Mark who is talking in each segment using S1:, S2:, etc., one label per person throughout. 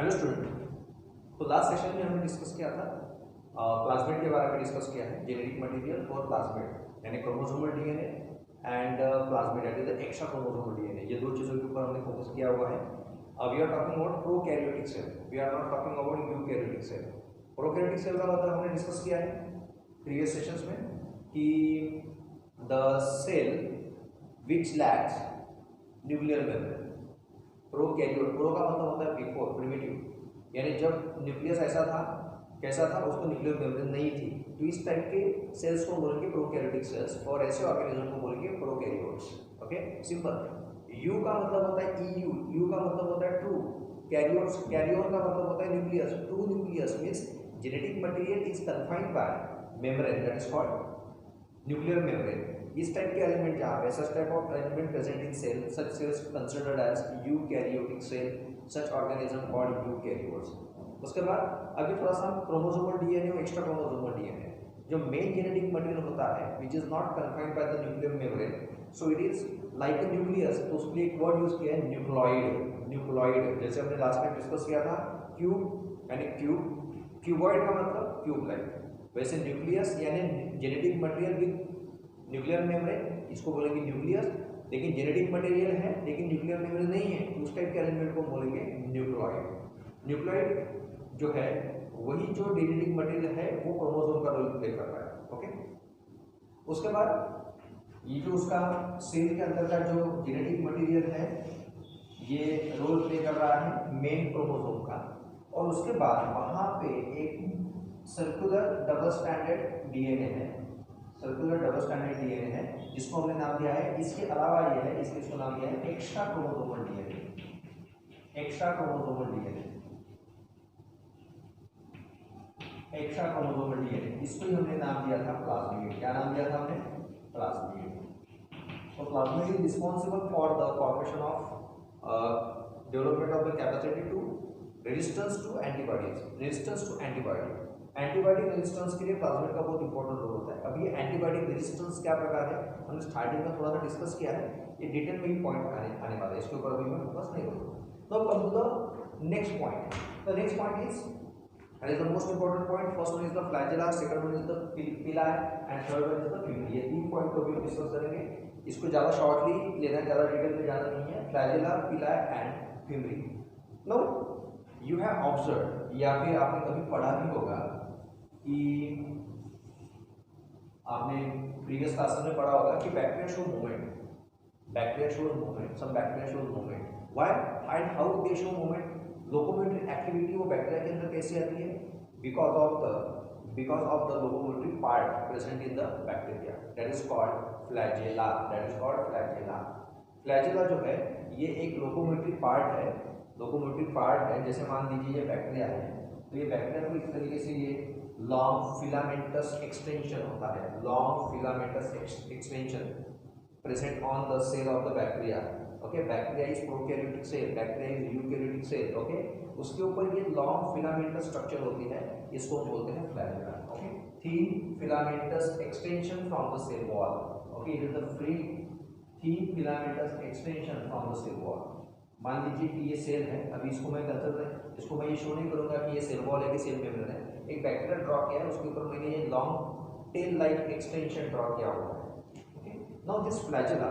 S1: Hello student. तो last session में हमने डिस्कस किया था प्लाज्मिड के बारे में डिस्कस किया है, जेनेटिक मटेरियल और प्लाज्मिड यानी क्रोमोसोमल डीएनए एंड प्लाज्मिड यानी द एक्स्ट्रा क्रोमोसोमल डीएनए। ये दो चीज़ों के ऊपर हमने फोकस किया हुआ है। We are talking about prokaryotic cell, we are not talking about eukaryotic cell. Prokaryotic cell का मतलब हमने डिस्कस किया है प्रीवियस सेशंस में कि the cell which lacks nuclear membrane. Prokaryote, pro का मतलब होता है बिफोर, प्रिमिटिव, यानी जब न्यूक्लियस ऐसा था, कैसा था, उसको न्यूक्लियर मेम्ब्रेन नहीं थी, तो इस टाइप के सेल्स को बोलेंगे प्रोकैरियोटिक सेल्स और ऐसे ऑर्गेनिज्म को बोलेंगे प्रोकैरियोट्स। Okay, simple. यू का मतलब होता है ईयू, यू का मतलब होता है ट्रू। कैरियोट्स, कैरियोन का मतलब होता है nucleus. True nucleus means genetic material is confined by membrane, that is called nuclear membrane. इस टाइप के एलिमेंट जहाँ पे such type of element present in cell, such cells considered as eukaryotic cell, such organism called eukaryotes. उसके बाद अभी थोड़ा सा chromosomal DNA और एक्स्ट्रा क्रोमोसोमल डीएनए, जो मेन जेनेटिक मटेरियल होता है which is not confined by the nuclear membrane, so it is like a nucleus. तो उसके लिए एक वर्ड यूज किया है न्यूक्लॉइड। न्यूक्लॉइड जैसे हमने लास्ट टाइम डिस्कस किया था क्यूब यानी क्यूब, क्यूबॉइड का मतलब क्यूब लाइक। वैसे न्यूक्लियस यानी genetic material with nuclear membrane, इसको बोलेंगे न्यूक्लियस। लेकिन जेनेटिक मटेरियल है लेकिन न्यूक्लियर मेम्ब्रेन नहीं है, तो उस टाइप के एलिमेंट को बोलेंगे न्यूक्लॉइड। न्यूक्लॉइड जो है वही जो जेनेटिक मटेरियल है वो क्रोमोसोम का रोल प्ले कर रहा है। ओके, उसके बाद ये जो उसका सेल के अंदर का जो जेनेटिक मटेरियल है ये रोल प्ले कर रहा है मेन क्रोमोसोम का। और उसके बाद वहाँ पे एक सर्कुलर डबल स्टैंडर्ड डीएनए है, सर्कुलर डबल स्टैंडर्ड डीएनए है जिसको हमने नाम दिया है, इसके अलावा ये है, इसको नाम दिया है extra chromosomal DNA. Extra chromosomal DNA, extra chromosomal DNA, इसको ही हमने नाम दिया था प्लाज्मिड। क्या नाम दिया था हमने? प्लाज्मिड। तो plasmid is responsible for the formation of development of the capacity to resistance to antibodies, resistance to antibody. Antibiotic resistance के लिए प्लाज्मिड का बहुत इंपॉर्टेंट रोल होता है। अभी एंटीबायोटिक रेजिस्टेंस क्या प्रकार है हमने स्टार्टिंग में थोड़ा सा डिस्कस किया है, ये डिटेल में ही पॉइंट आने वाला है, इसके ऊपर अभी मैं फोकस नहीं करूँगा। तो come to the next point. The next point is that is the most important point. First one is the flagella, second one is the pili and third one is the fimbriae. ये तीन point को भी हम discuss करेंगे। इसको ज़्यादा shortly लेना है, ज़्यादा डिटेल में जाना नहीं है। Flagella, pili and fimbriae. No you have observe या फिर आपने कभी पढ़ा भी होगा कि आपने प्रीवियस क्लासेस में पढ़ा होगा कि bacteria show movement, bacteria show movement, some bacteria show movement. Why and how they show movement? Locomotory activity वो बैक्टीरिया के अंदर कैसे आती है? Because of the locomotory part present in the bacteria, that is called flagella, that is called flagella. Flagella जो है ये एक लोकोमोटरी पार्ट है, लोकोमोटरी पार्ट है। जैसे मान लीजिए ये बैक्टीरिया है, तो ये बैक्टीरिया को इस तरीके से ये लॉन्ग फिलामेंटस एक्सटेंशन होता है, long filamentous extension present on the cell of the bacteria. Okay, bacteria is prokaryotic cell, bacteria is eukaryotic cell. Okay, उसके ऊपर ये लॉन्ग फिलामेंटस स्ट्रक्चर होती है, इसको हम बोलते हैं flagella. Okay, thin filamentous extension from the cell wall. Okay, it is the free thin filamentous extension from the cell wall. मान लीजिए कि ये सेल है, अभी इसको मैं कंसिडर, इसको मैं ये शो नहीं करूंगा कि ये सेल वॉल है कि सेल मेम्ब्रेन है। एक बैक्टीरिया ड्रॉ किया है, उसके ऊपर मैंने ये long tail like extension draw किया हुआ है। Okay, now this flagella,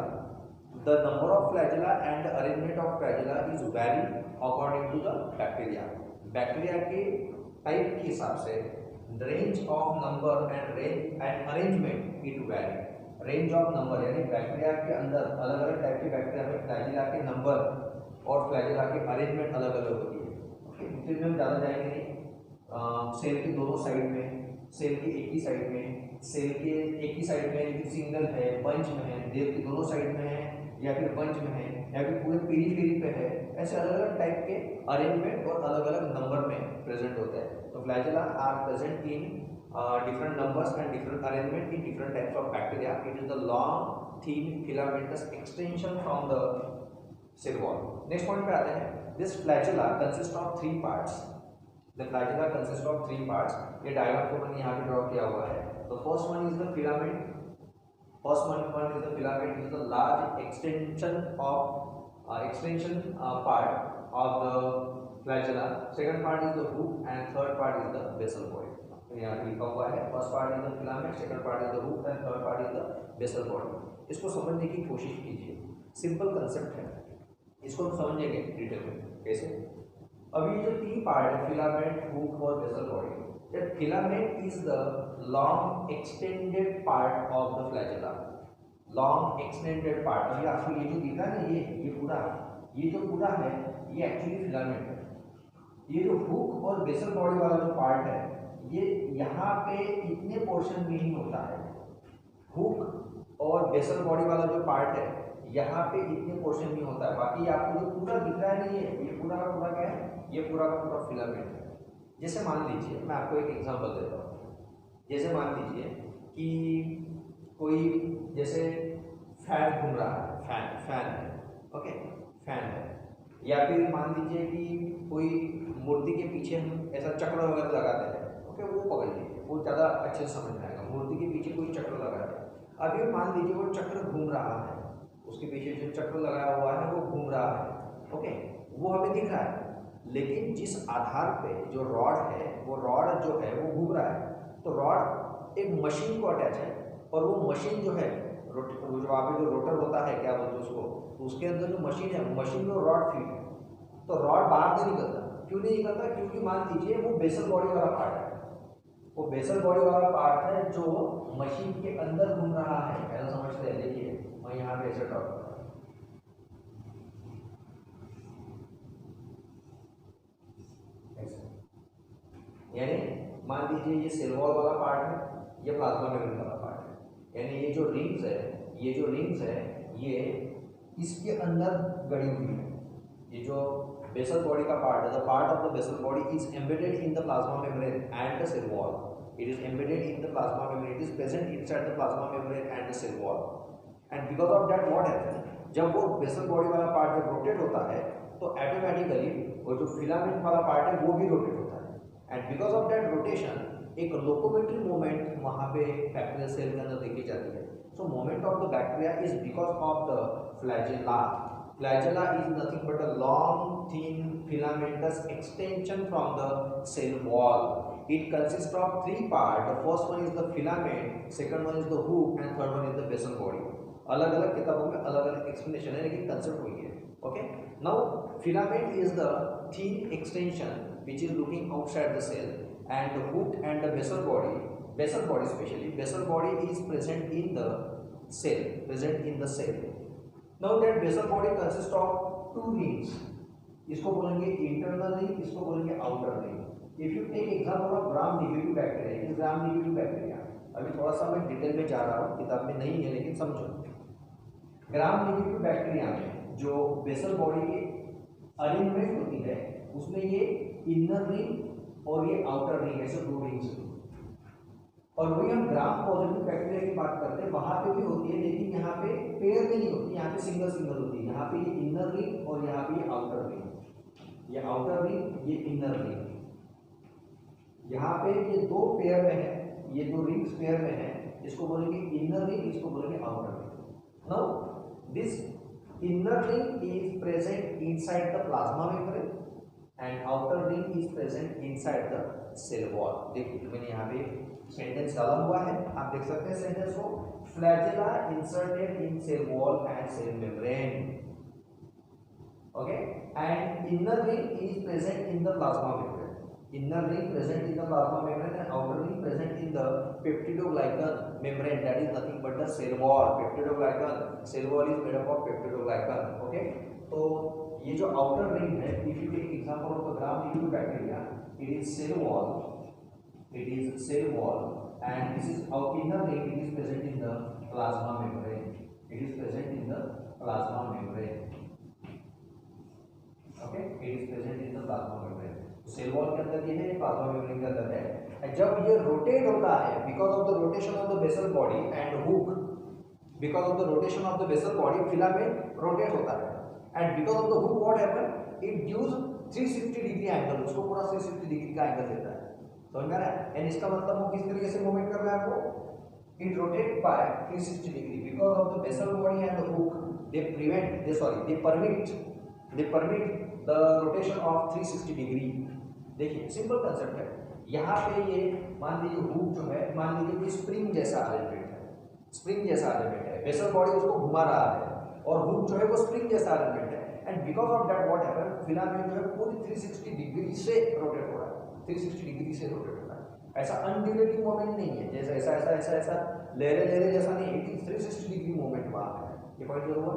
S1: the number of flagella and arrangement of flagella is vary according to the bacteria. Bacteria के टाइप के हिसाब से range of number and arrangement it vary. Range of number यानी bacteria के अंदर अलग अलग type के बैक्टीरिया में फ्लैजेला के नंबर और फ्लैजेला की अरेंजमेंट अलग अलग होती है। ओके, डिटेल में ज़्यादा जाएंगे नहीं। सेल के दोनों साइड में, सेल के एक ही साइड में, सेल के एक ही साइड में लेकिन सिंगल है, बंच में है, देव के दोनों साइड में है या फिर बंच में है या फिर पूरे पेरीफेरी पे है, ऐसे अलग अलग टाइप के अरेंजमेंट और अलग अलग नंबर में प्रेजेंट होते हैं। तो flagella are present in different numbers and different arrangement in different types of bacteria. It is the long thin filamentous extension from the cell wall. Next point पे आते हैं। This flagella consists of three parts. The flagella consists of three parts. ये diagram को मैंने यहाँ पे draw किया हुआ है। The first one is the filament. First one is the filament. It is the large extension part of the flagella, second part is the hook and third part is the basal body. तो यहाँ पे लिखा हुआ है first part is the filament, second part is the hook and third part is the basal body. इसको समझने की कोशिश कीजिए, सिंपल कंसेप्ट है, इसको हम समझेंगे डिटेल में कैसे। अभी जो तीन पार्ट है फिलामेंट, हुक और basal body, that filament is the long extended part of the flagella, long extended part. अभी आपको ये जो दिख रहा है ना, ये पूरा, ये जो पूरा है ये एक्चुअली फिलामेंट है। ये जो हुक और बेसल बॉडी वाला जो पार्ट है ये यहाँ पे इतने पोर्शन में ही होता है। हुक और बेसल बॉडी वाला जो पार्ट है यहाँ पे इतने पोर्शन में होता है, बाकी आपको जो पूरा दिख रहा है ना ये पूरा का पूरा क्या है, ये पूरा का पूरा फिलामेंट है। जैसे मान लीजिए, मैं आपको एक एग्जांपल देता हूँ। जैसे मान लीजिए कि कोई जैसे फैन घूम रहा है, फैन है, ओके, फैन है, या फिर मान लीजिए कि कोई मूर्ति के पीछे हम ऐसा चक्र वगैरह लगाते हैं, ओके, वो पकड़ लीजिए, वो ज़्यादा अच्छे से समझ में आएगा। मूर्ति के पीछे कोई चक्र लगा है, अभी मान लीजिए वो चक्र घूम रहा है, उसके पीछे जो चक्र लगाया हुआ है वो घूम रहा है, ओके, वो हमें दिख रहा है। लेकिन जिस आधार पे जो रॉड है, वो रॉड जो है वो घूम रहा है, तो रॉड एक मशीन को अटैच है, और वो मशीन जो है जो वहाँ पे जो रोटर होता है, क्या बोलते हैं उसको, तो उसके अंदर जो मशीन है, मशीन में रॉड फिट है, तो रॉड बाहर नहीं निकलता। क्यों नहीं निकलता? क्योंकि मान लीजिए वो बेसल बॉडी वाला पार्ट है, वो बेसल बॉडी वाला पार्ट है जो मशीन के अंदर घूम रहा है, ऐसा समझते हैं। देखिए मैं यहाँ पे ऐसे ड्रॉ कर रहा हूँ, यानी मान लीजिए ये सेल वॉल वाला पार्ट है, ये प्लाज्मा मेम्ब्रेन वाला पार्ट है, यानी ये जो रिंग्स है, ये जो रिंग्स है ये इसके अंदर गड़ी हुई है। ये जो बेसल बॉडी का पार्ट है, the part of the basal body is embedded in the plasma membrane and the cell wall. It is embedded in the plasma membrane. It is present inside the plasma membrane and the cell wall. And because of that, what happens? जब वो basal body वाला part जब rotate होता है तो automatically वो जो filament वाला पार्ट है वो भी रोटेट होता है। And because of that rotation एक लोकोमेटरी मूवमेंट वहाँ पे बैक्टीरियल सेल के अंदर देखी जाती है। So movement of the bacteria is because of the flagella. Flagella is nothing but a long, thin, filamentous extension from the cell wall. It consists of three parts. The first one is the filament, second one is the hook, and third one is the basal body. अलग अलग किताबों में अलग अलग explanation है, लेकिन concept वही है। Okay, now filament is the thin extension which is looking outside the cell, and the hook and the basal body especially, basal body is present in the cell. Now that basal body consists of two rings. इसको बोलेंगे internal ring, इसको बोलेंगे outer ring. If you take example of gram negative bacteria, it is gram negative bacteria. अभी थोड़ा सा मैं detail में जा रहा हूँ, किताब में नहीं है लेकिन समझो. ग्राम नेगेटिव बैक्टीरिया में जो बेसल बॉडी की अरेंजमेंट होती है उसमें ये इनर रिंग और ये आउटर रिंग ऐसे दो रिंग्स. और वही हम ग्राम पॉजिटिव बैक्टीरिया की बात करते हैं, वहां पे भी होती है, लेकिन यहाँ पे पेयर में नहीं होती, यहाँ पे सिंगल होती है. यहाँ पे ये इनर रिंग और यहाँ पे ये आउटर रिंग, ये आउटर रिंग, ये इनर रिंग. यहाँ पे ये दो पेयर में है, ये दो रिंग्स पेयर में है, इसको बोलेंगे इनर रिंग, इसको बोलेंगे outer ring. Now this inner ring is present inside the plasma membrane and outer ring is present inside the cell wall. देखिए मैंने यहाँ पे सेंटेंस डाला हुआ है, आप देख सकते हैं सेंटेंस को. Flagella inserted in cell wall and cell membrane, okay, and inner ring is present in the plasma membrane. Inner ring present in the plasma membrane and outer ring present in the peptidoglycan membrane, that is nothing but the cell wall. Peptidoglycan, cell wall is made up of peptidoglycan. Okay, तो ये जो outer ring है, if you take example of the gram-negative bacteria, it is cell wall, and this is our inner ring. It is present in the plasma membrane. Okay, it is present in the plasma membrane. Cell wall के अंदर ये है, plasma membrane के अंदर है. जब ये rotate होता है because of the rotation of the basal body and hook, because of the rotation of the basal body filament rotate होता है, and because of the hook what happen, it gives 360 degree angle, उसको पूरा 360 degree का angle देता है. समझ में आ रहा है? एंड इसका मतलब वो किस तरीके से मूवमेंट कर रहा है आपको, it rotate by 360 degree because of the basal body and the hook. They permit they permit the rotation of 360 degree. देखिए सिंपल कंसेप्ट है, यहाँ पे ये मान लीजिए हुक जो है, मान लीजिए कि स्प्रिंग जैसा अरेंजमेंट है, स्प्रिंग जैसा अरेंजमेंट है, वेसल बॉडी उसको घुमा रहा है और हुक जो है वो स्प्रिंग जैसा अरेंजमेंट है, and because of that what happen, filament जो है पूरी 360 डिग्री से रोटेट हो रहा है, 360 डिग्री से रोटेट हो रहा है। ऐसा अनड्यूलेटिंग मोमेंट नहीं है, जैसे ऐसा ऐसा ऐसा ऐसा लहरे लहरे जैसा नहीं है, 360 डिग्री मूवमेंट वहाँ है। ये पॉइंट क्लियर हुआ?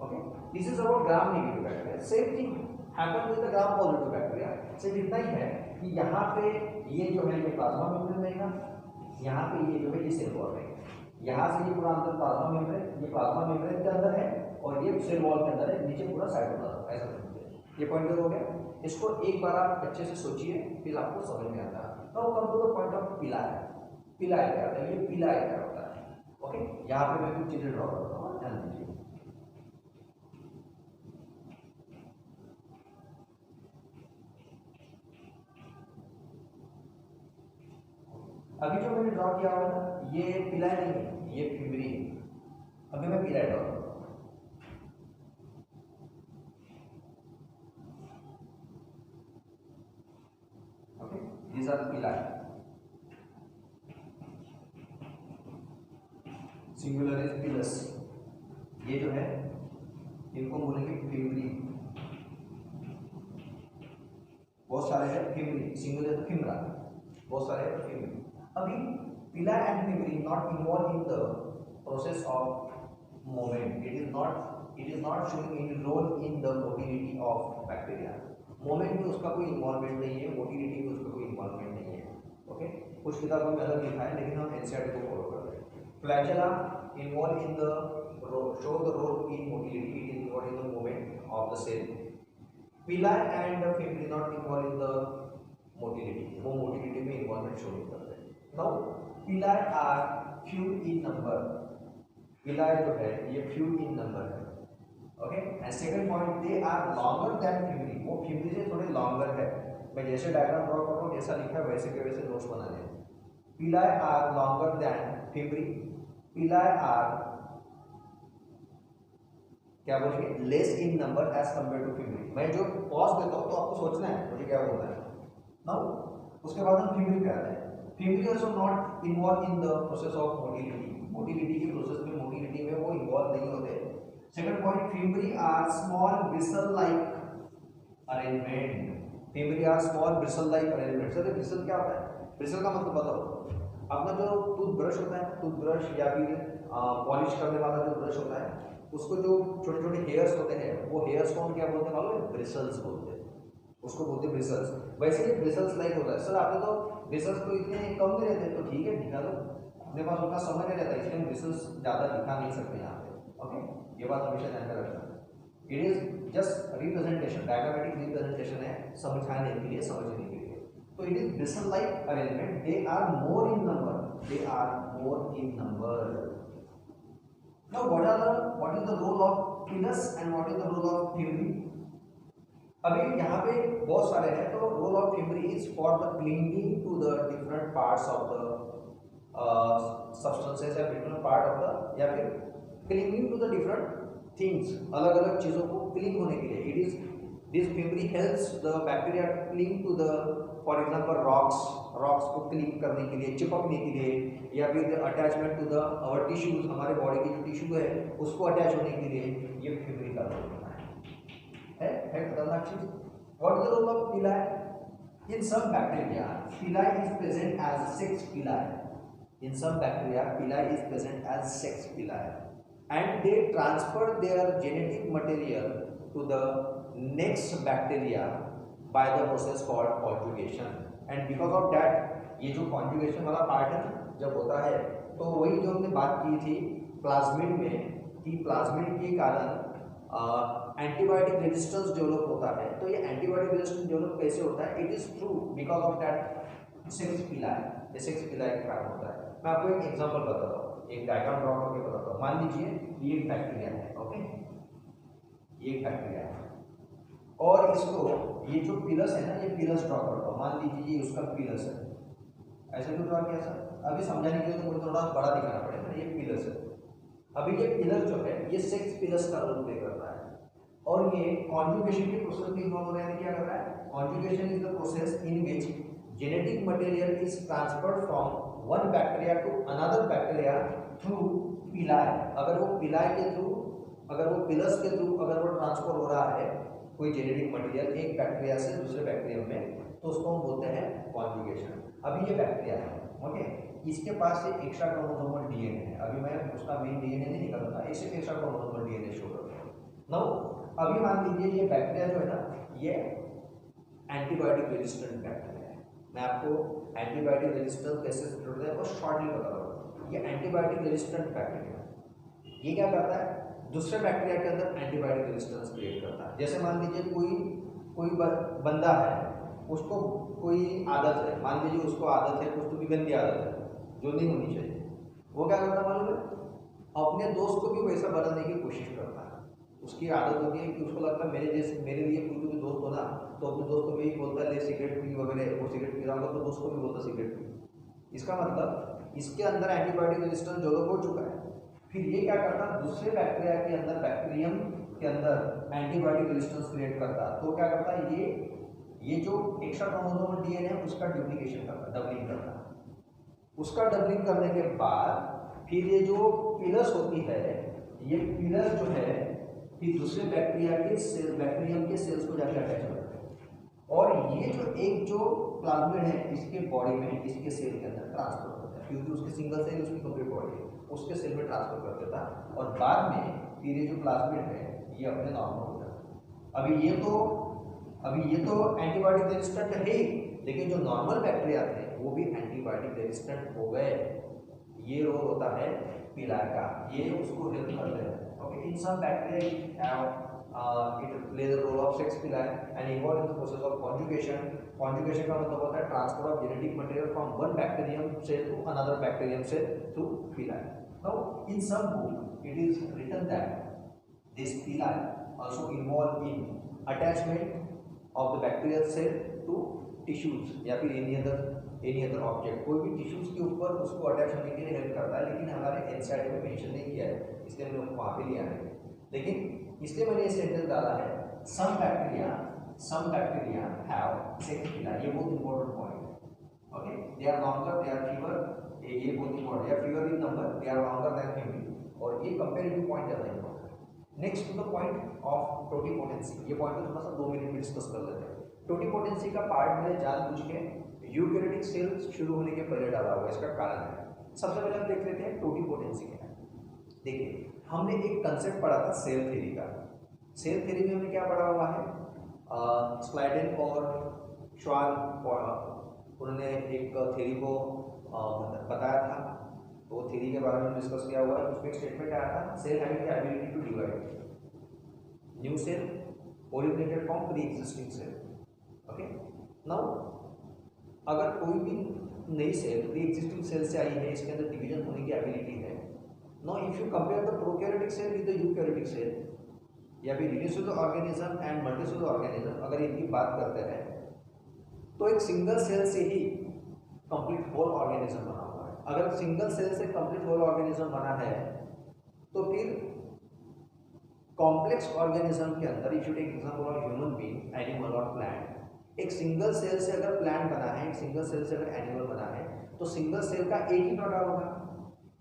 S1: Okay, this is about gram negative bacteria. Same thing happen with the gram positive bacteria. सिर्फ इतना ही है कि यहाँ पे ये जो है ये प्लाज्मा मेम्ब्रेन रहेगा, यहाँ पे ये जो है ये सेल वॉल रहेगा, यहाँ से ये पूरा अंदर प्लाज्मा मेम्ब्रेन, ये प्लाज्मा मेम्ब्रेन के अंदर है और ये सेल वॉल के अंदर है, नीचे पूरा साइटोप्लाज्म, ऐसा समझिए। ये पॉइंट क्लियर हो गया? इसको एक बार आप अच्छे से सोचिए, फिर आपको समझ में आता है। Now come to the point of pili. Pili क्या होता है? ये पिलाय क्या होता है? ओके, यहाँ पे मैं कुछ चीजें ड्रॉ करता हूँ, ध्यान दीजिए। अभी जो मैंने ड्रॉ किया हुआ था ये पिलाय नहीं है, ये फिब्री है। अभी मैं पिलाय ड्रॉ करता हूँ। Okay, these are पिलाय, singular is pillars. ये जो है इनको बोलेंगे फिब्री, बहुत सारे हैं फिब्री, सिंगुलर तो फिम्रा, बहुत सारे हैं फिब्री। अभी pili and fimbriae not involve in the process of movement, it is not showing any role in the motility of bacteria. Movement में उसका कोई इन्वॉल्वमेंट नहीं है, मोटिलिटी में उसका कोई इन्वॉल्वमेंट नहीं है। ओके, कुछ किताबों में अलग लिखा है, लेकिन हम एनसीईआरटी को फॉलो कर रहे हैं। Flagella involve in the show the role in motility, it is involved in the movement of the cell. Pili and fibri not involved in the motility, वो motility में involvement show नहीं करते। Now pili are few in number, pili जो है ये few in number है। Okay, and second point they are longer than fibri, वो fibri से थोड़े longer है। मैं जैसे डायग्राम ड्रॉ कर रहा हूँ जैसा लिखा है वैसे के वैसे नोट्स बना लें। pili are longer than fibri, pili are क्या बोलेंगे, less in number as compare to fimbriae. मैं जो पॉज देता हूँ तो आपको सोचना है मुझे क्या बोलना है ना। उसके बाद हम फिब्री पे आते हैं। Fimbriae also not involve in the process of motility, motility के प्रोसेस में, मोटिलिटी में वो इन्वॉल्व नहीं होते। Second point, fimbriae are small bristle like arrangement, fimbriae are small bristle like arrangement. Sir bristle क्या होता है? ब्रिसल का मतलब बताओ। अपना जो टूथब्रश होता है, टूथब्रश या फिर पॉलिश करने वाला जो ब्रश होता है, उसको जो छोटे छोटे हेयर्स होते हैं वो हेयर्स को हम क्या बोलते हैं मालूम है? ब्रिसल्स बोलते हैं, उसको बोलते हैं ब्रिसल्स। वैसे ही ब्रिसल्स लाइक होता है। सर आपने तो ब्रिसल्स तो इतने कम नहीं रहते, तो ठीक है दिखा दो, अपने पास उतना समय नहीं रहता, इसलिए हम ब्रिसल्स ज़्यादा दिखा नहीं सकते यहाँ पे। ओके, ये बात हमेशा ध्यान में रखना। It is just representation, diagrammatic representation है, समझाने के लिए, समझने के लिए। तो it is bristle like arrangement, they are more in number, they are more in number. Now what is the role of pilus and what is the role of fibri? अभी यहाँ पे बहुत सारे हैं, तो role of fimbriae is for the clinging to the different parts of the substances या different part of the, या फिर clinging to the different things, अलग अलग चीजों को क्लिंग होने के लिए। It is this fimbriae helps the bacteria cling to the, for example rocks को क्लिंग करने के लिए, चिपकने के लिए, या फिर attachment to the our tissues, हमारे बॉडी की जो टिश्यू है उसको अटैच होने के लिए ये फिब्री का रोल होता है खतरनाक चीज। What is the role of pili? In some bacteria pili is present as sex pili, in some bacteria pili is present as sex pili and they transfer their genetic material to the next bacteria by the process called conjugation, and because of that ये जो conjugation वाला part है जब होता है, तो वही जो हमने बात की थी प्लाज्मिड में, कि प्लाज्मिड के कारण एंटीबायोटिक रेजिस्टेंस डेवलप होता है। तो ये एंटीबायोटिक रेजिस्टेंस डेवलप कैसे होता है? It is true because of that sex पिलाई, ये सेक्स पिलाई के कारण होता है। मैं आपको एक एग्जांपल बताता हूँ, एक डायग्राम ड्रॉ करके बताता हूँ। मान लीजिए ये एक बैक्टीरिया है, ओके, ये एक बैक्टीरिया है और इसको ये जो पिलस है ना, ये पिलस ड्रॉ करता हूँ। मान लीजिए ये उसका पिलस है, ऐसे क्यों ड्रॉ किया सर? अभी समझाने के लिए तो मुझे थोड़ा बड़ा दिखाना पड़ेगा। ये पिलस है, अभी ये पिलस जो है ये सेक्स पिलस का रोल प्ले करता है। और ये कॉन्जुगेशन के प्रोसेस में इन्वॉल्व होने यानी क्या कर रहा है, conjugation is the process in which genetic material is transferred from one bacteria to another bacteria through pili. अगर वो पिलाई के थ्रू, अगर वो पिलस के थ्रू अगर वो ट्रांसफर हो रहा है कोई जेनेटिक मटेरियल एक बैक्टीरिया से दूसरे बैक्टीरिया में, तो उसको हम बोलते हैं कॉन्जुगेशन। अभी ये बैक्टीरिया है, ओके, इसके पास एक एक्स्ट्रा क्रोमोसोमल डीएनए है। अभी मैं उसका मेन डीएनए नहीं निकालूंगा, इसे एक्स्ट्रा क्रोमोसोमल डीएनए शो करता हूं। नाउ अभी मान लीजिए ये बैक्टीरिया जो है ना, ये एंटीबायोटिक रेजिस्टेंट बैक्टीरिया है। मैं आपको एंटीबायोटिक रेजिस्टेंस कैसे होता है वो शॉर्टली बता रहा हूँ। ये एंटीबायोटिक रेजिस्टेंट बैक्टीरिया, ये क्या करता है, दूसरे बैक्टीरिया के अंदर एंटीबायोटिक रेजिस्टेंस क्रिएट करता है। जैसे मान लीजिए कोई बंदा है, उसको कोई आदत है, मान लीजिए उसको आदत है कुछ तो भी गंदी आदत है जो नहीं होनी चाहिए, वो क्या करता है मालूम है, अपने दोस्त को भी वैसा बनाने की कोशिश करता है। उसकी आदत होती है कि उसको लगता है मेरे लिए कोई भी दोस्त हो ना, तो अपने दोस्त को भी बोलता है ले सिगरेट पी वगैरह, वो सिगरेट पी रहा होगा तो दोस्त को भी बोलता है सिगरेट पी। इसका मतलब इसके अंदर एंटीबायोटिक रेजिस्टेंस डेवलप हो चुका है। फिर ये क्या करता है, दूसरे बैक्टीरिया के अंदर, बैक्टीरियम के अंदर एंटीबायोटिक रेजिस्टेंस क्रिएट करता है। तो क्या करता है, ये जो एक्स्ट्रा क्रोमोसोमल डीएनए है उसका डुप्लीकेशन करता है, डबलिंग करता है। उसका डबलिंग करने के बाद फिर ये जो पिलस होती है, ये पिलस जो है फिर दूसरे बैक्टीरिया के सेल, बैक्टीरियम के सेल्स को जाकर अटैच करते हैं और ये जो प्लाज्मिड है इसके बॉडी में, इसके सेल के अंदर ट्रांसफर करता है, क्योंकि उसकी सिंगल सेल उसकी कंप्लीट बॉडी है, उसके सेल में ट्रांसफर कर देता है और बाद में फिर ये जो प्लाज्मिड है ये अपने नॉर्मल हो जाता है। अभी ये तो एंटीबायोटिक रेजिस्टेंट है ही, लेकिन जो नॉर्मल बैक्टीरिया थे वो भी एंटीबायोटिक रेजिस्टेंट हो गए। ये रोल होता है पिलाई का, ये उसको हेल्प करते हैं। Okay, in some bacteria it plays the role of sex pili and involved in the process of conjugation. Conjugation का मतलब होता है transfer of genetic material from one bacterium cell to another bacterium cell through pili. Now in some book it is written that this pili also involved in attachment of the bacterial cell to tissues या फिर any other object, कोई भी tissues के ऊपर उसको attach होने के लिए हेल्प करता है, लेकिन हमारे एनसीईआरटी में मेंशन नहीं किया है, इसलिए हमने उसको वहाँ पे लिया है। लेकिन इसलिए मैंने ये सेंटेंस डाला है, some bacteria have sex pili। ये बहुत इंपॉर्टेंट पॉइंट है। Okay, they are longer, they are fewer, ये बहुत इंपॉर्टेंट है, fewer in number, they are longer than human, और ये कंपैरेटिव पॉइंट ज़्यादा इंपॉर्टेंट है। Next to the point of totipotency, ये पॉइंट को थोड़ा सा 2 मिनट में डिस्कस कर लेते हैं। टोटिपोटेंसी का पार्ट मैंने जानबूझ के यूकैरियोटिक सेल शुरू होने के पहले डाला हुआ, इसका कारण है। सबसे पहले हम देख लेते हैं टोटिपोटेंसी क्या है। देखिए, हमने एक कंसेप्ट पढ़ा था सेल थ्योरी का। सेल थ्योरी में हमने क्या पढ़ा हुआ है, स्लाइडेन और श्वान, उन्होंने एक थ्योरी को बताया था, तो थ्योरी के बारे में डिस्कस किया हुआ है। उसमें एक स्टेटमेंट आया था, cell having the ability to divide new cell originated from pre existing cell. Okay, now अगर कोई भी नई सेल प्री एग्जिस्टिंग सेल से आई है, इसके अंदर डिवीजन होने की एबिलिटी है। Now if you compare the prokaryotic cell with the eukaryotic cell या फिर unicellular organism and multicellular organism, अगर इनकी बात करते हैं तो एक सिंगल सेल से ही कंप्लीट होल ऑर्गेनिज्म बना हुआ है। अगर सिंगल सेल से कंप्लीट होल ऑर्गेनिज्म बना है तो फिर कॉम्प्लेक्स ऑर्गेनिज्म के अंदर, if you take example of human being, animal और प्लांट, एक सिंगल सेल से अगर प्लांट बना है, एक सिंगल सेल से अगर एनिमल बना है, तो सिंगल सेल का एक ही प्रकार होगा।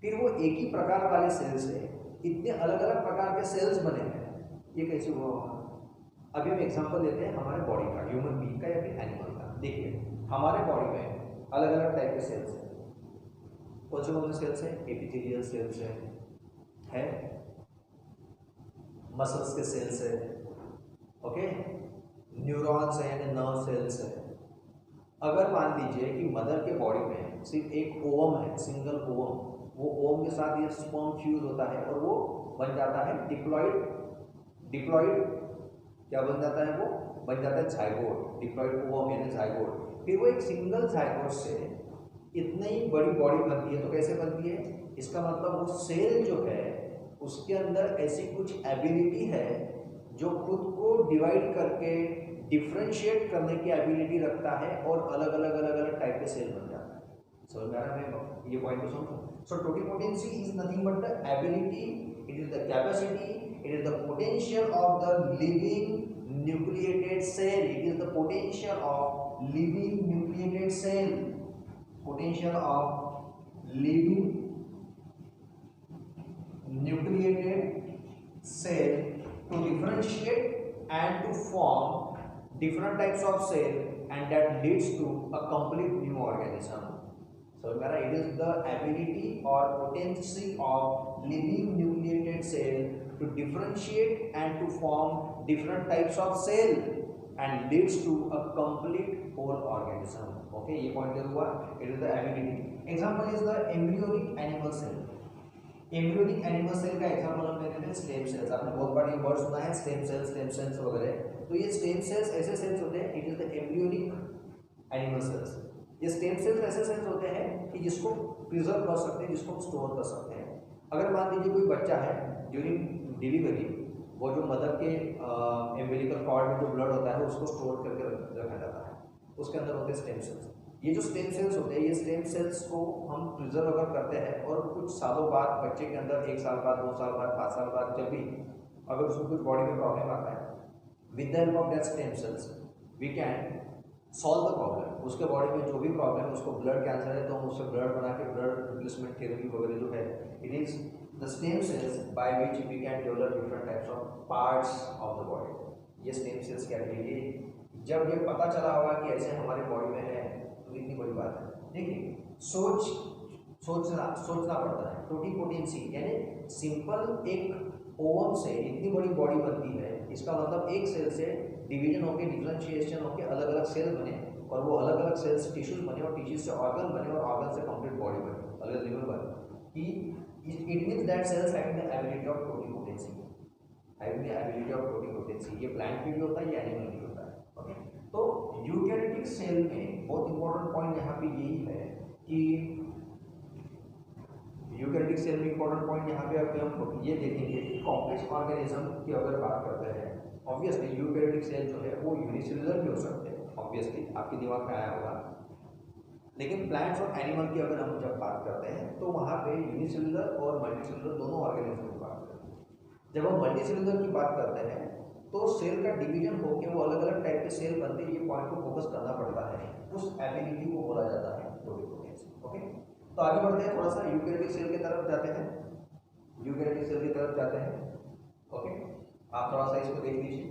S1: फिर वो एक ही प्रकार वाले सेल से इतने अलग अलग प्रकार के सेल्स बने हैं, ये कैसे हुआ होगा। अभी हम एग्जांपल लेते हैं हमारे बॉडी का, ह्यूमन बीइंग का या फिर एनिमल का। देखिए, हमारे बॉडी में अलग अलग टाइप के सेल्स हैं। कौन से सेल्स हैं? एपिथेलियल सेल्स है, मसल्स के सेल्स है, ओके, न्यूरॉन्स हैं, नर्व सेल्स है। अगर मान लीजिए कि मदर के बॉडी में सिर्फ एक ओवम है, सिंगल ओवम, वो ओवम के साथ ये स्पर्म फ्यूज होता है और वो बन जाता है डिप्लॉइड क्या बन जाता है? वो बन जाता है जाइगोट, डिप्लॉइड ओवम यानी जाइगोट। फिर वो एक सिंगल जाइगोट से इतनी बड़ी बॉडी बनती है। तो कैसे बनती है? इसका मतलब वो सेल जो है उसके अंदर ऐसी कुछ एबिलिटी है जो खुद को डिवाइड करके डिफ्रेंशिएट करने की एबिलिटी रखता है और अलग अलग टाइप के सेल बन जाता है। समझ में आ रहा है? ये पॉइंट को समझो। So totipotency is nothing but the ability It is the capacity, it is the potential of the living nucleated cell. It is the potential of living nucleated cell. Potential of living nucleated cell to differentiate and to form different types of cell, and that leads to a complete new organism. So it is the ability or potency of living nucleated cell to differentiate and to form different types of cell and leads to a complete whole organism. Okay, ये point clear हुआ? It is the ability. Example is the embryonic animal cell. Embryonic animal cell का example हम लेते हैं stem cells. आपने बहुत बार ये word सुना है स्टेम सेल्स वगैरह. तो ये स्टेम सेल्स ऐसे सेल्स होते हैं, it is the embryonic animal cells. ये स्टेम सेल्स ऐसे सेल्स होते हैं कि जिसको प्रिजर्व कर सकते हैं, जिसको स्टोर कर सकते हैं. अगर मान लीजिए कोई बच्चा है ड्यूरिंग डिलीवरी, वो जो मदर के एम्बिलिकल कॉर्ड में जो ब्लड होता है उसको स्टोर करके रखा जाता है, उसके अंदर होते हैं स्टेम सेल्स. ये जो स्टेम सेल्स होते हैं, ये स्टेम सेल्स को हम प्रिजर्व अगर करते हैं और कुछ सालों बाद बच्चे के अंदर 1 साल बाद, 2 साल बाद, 5 साल बाद जब भी अगर उसको कुछ बॉडी में प्रॉब्लम आता है, with the help of that stem cells we can solve the problem. उसके बॉडी में जो भी प्रॉब्लम है, उसको ब्लड कैंसर है तो हम उससे ब्लड बना के ब्लड रिप्लेसमेंट थेरेपी वगैरह जो है, it is the stem cells by which we can develop different types of parts of the body. ये स्टेम सेल्स क्या है, जब ये पता चला होगा कि ऐसे हमारे बॉडी में है, इतनी बड़ी बात है. देखिए सोचना पड़ता है. टोटिपोटेंसी यानी सिंपल एक ओवम से इतनी बड़ी बॉडी बनती है. इसका मतलब एक सेल से डिवीजन होकर डिफरेंशिएशन होकर अलग अलग सेल बने, और वो अलग अलग सेल से टिश्यूज बने, और टिश्यूज से ऑर्गन बने, और ऑर्गन से कंप्लीट बॉडी बने, अलग लेवल बने. It means that sales having the ability of totipotency. Having the ability of totipotency. ये प्लांट में भी होता है, ये एनिमल में भी होता है. ओके, तो यूकैरियोटिक सेल में बहुत इंपॉर्टेंट पॉइंट यहाँ पे यही है कि यूकैरियोटिक सेल में इंपॉर्टेंट पॉइंट यहाँ पे अभी हम ये देखेंगे कि कॉम्प्लेक्स ऑर्गेनिज्म की अगर बात करते हैं, ऑब्वियसली यूकैरियोटिक सेल जो है वो यूनिसेलुलर भी हो सकते हैं, ऑब्वियसली आपके दिमाग में आया होगा. लेकिन प्लांट्स और एनिमल की अगर हम जब बात करते हैं तो वहाँ पे यूनिसेलुलर और मल्टीसेलुलर दोनों ऑर्गेनिज्म की बात करते हैं. जब हम मल्टीसेलुलर की बात करते हैं तो सेल का डिवीजन होकर वो अलग अलग टाइप के सेल बनते हैं. ये पॉइंट को फोकस करना पड़ता है, उस एबिलिटी को बोला जाता है टोटिपोटेंसी. ओके, तो आगे बढ़ते हैं, थोड़ा सा यूकैरियोटिक सेल की तरफ जाते हैं. यूकैरियोटिक सेल की तरफ जाते हैं. ओके, आप थोड़ा सा इसको देख लीजिए.